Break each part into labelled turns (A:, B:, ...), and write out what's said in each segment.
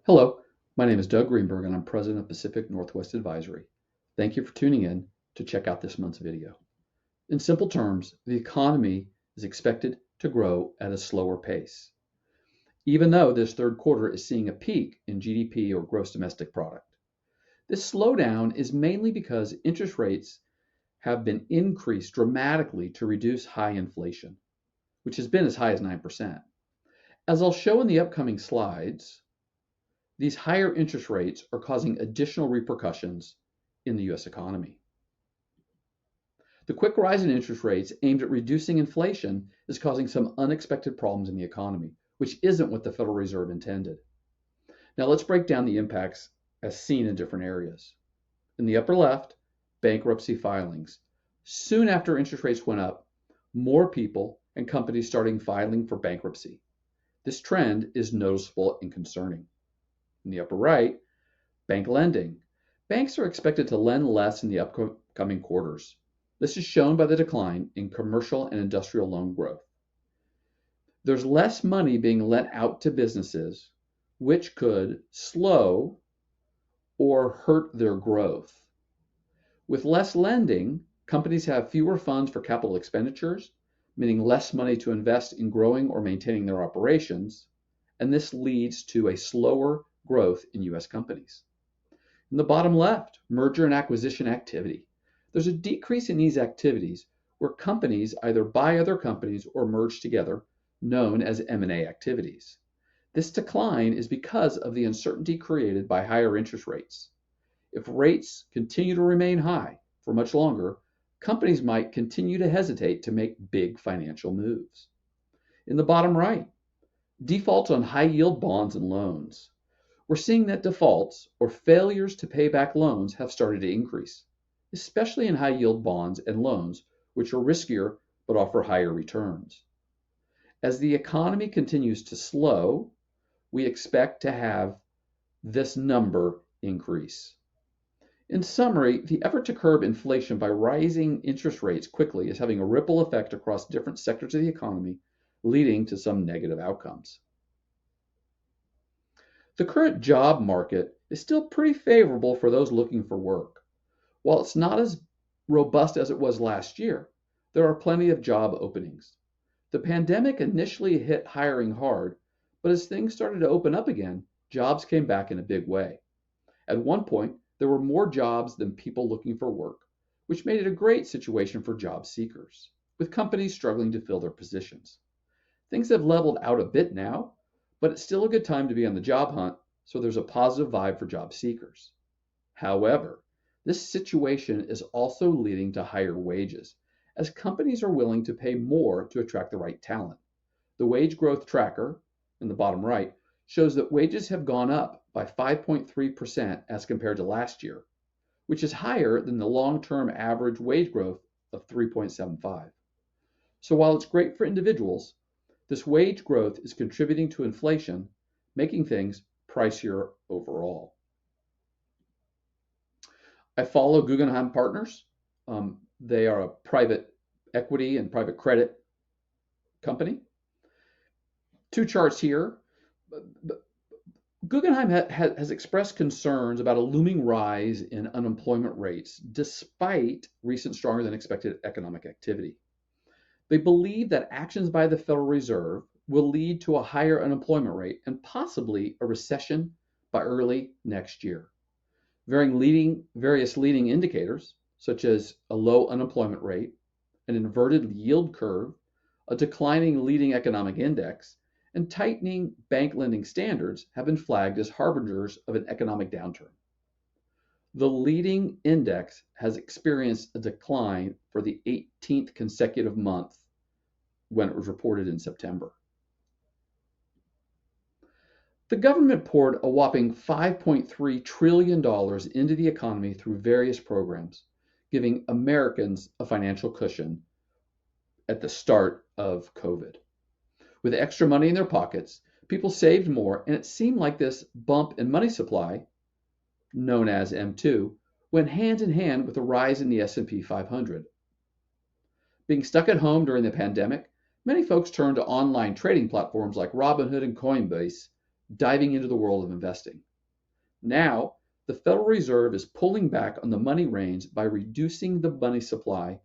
A: Hello, my name is Doug Greenberg and I'm president of Pacific Northwest Advisory. Thank you for tuning in to check out this month's video. In simple terms, the economy is expected to grow at a slower pace, even though this third quarter is seeing a peak in GDP or gross domestic product. This slowdown is mainly because interest rates have been increased dramatically to reduce high inflation, which has been as high as 9%. As I'll show in the upcoming slides, these higher interest rates are causing additional repercussions in the US economy. The quick rise in interest rates aimed at reducing inflation is causing some unexpected problems in the economy, which isn't what the Federal Reserve intended. Now let's break down the impacts as seen in different areas. In the upper left, bankruptcy filings. Soon after interest rates went up, more people and companies started filing for bankruptcy. This trend is noticeable and concerning. In the upper right, bank lending. Banks are expected to lend less in the upcoming quarters. This is shown by the decline in commercial and industrial loan growth. There's less money being lent out to businesses, which could slow or hurt their growth. With less lending, companies have fewer funds for capital expenditures, meaning less money to invest in growing or maintaining their operations, and this leads to a slower growth in US companies. In the bottom left, merger and acquisition activity. There's a decrease in these activities where companies either buy other companies or merge together, known as M&A activities. This decline is because of the uncertainty created by higher interest rates. If rates continue to remain high for much longer, companies might continue to hesitate to make big financial moves. In the bottom right, defaults on high-yield bonds and loans. We're seeing that defaults or failures to pay back loans have started to increase, especially in high-yield bonds and loans, which are riskier but offer higher returns. As the economy continues to slow, we expect to have this number increase. In summary, the effort to curb inflation by rising interest rates quickly is having a ripple effect across different sectors of the economy, leading to some negative outcomes. The current job market is still pretty favorable for those looking for work. While it's not as robust as it was last year, there are plenty of job openings. The pandemic initially hit hiring hard, but as things started to open up again, jobs came back in a big way. At one point, there were more jobs than people looking for work, which made it a great situation for job seekers, with companies struggling to fill their positions. Things have leveled out a bit now, but it's still a good time to be on the job hunt, so there's a positive vibe for job seekers. However, this situation is also leading to higher wages, as companies are willing to pay more to attract the right talent. The wage growth tracker, in the bottom right, shows that wages have gone up by 5.3% as compared to last year, which is higher than the long-term average wage growth of 3.75. So while it's great for individuals, this wage growth is contributing to inflation, making things pricier overall. I follow Guggenheim Partners. They are a private equity and private credit company. Two charts here. Guggenheim has expressed concerns about a looming rise in unemployment rates despite recent stronger than expected economic activity. They believe that actions by the Federal Reserve will lead to a higher unemployment rate and possibly a recession by early next year. Various leading indicators, such as a low unemployment rate, an inverted yield curve, a declining leading economic index, and tightening bank lending standards have been flagged as harbingers of an economic downturn. The leading index has experienced a decline for the 18th consecutive month when it was reported in September. The government poured a whopping $5.3 trillion into the economy through various programs, giving Americans a financial cushion at the start of COVID. With extra money in their pockets, people saved more, and it seemed like this bump in money supply, known as M2, went hand in hand with a rise in the S&P 500. Being stuck at home during the pandemic, many folks turned to online trading platforms like Robinhood and Coinbase diving into the world of investing. Now, the Federal Reserve is pulling back on the money reins by reducing the money supply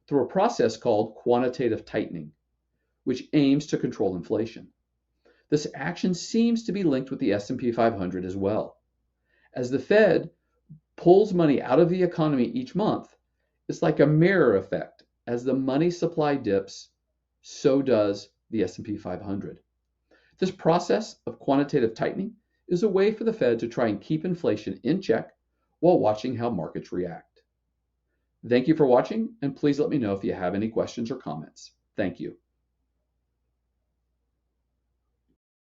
A: through a process called quantitative tightening, which aims to control inflation. This action seems to be linked with the S&P 500 as well. As the Fed pulls money out of the economy each month, it's like a mirror effect. As the money supply dips, so does the S&P 500. This process of quantitative tightening is a way for the Fed to try and keep inflation in check while watching how markets react. Thank you for watching, and please let me know if you have any questions or comments. Thank you.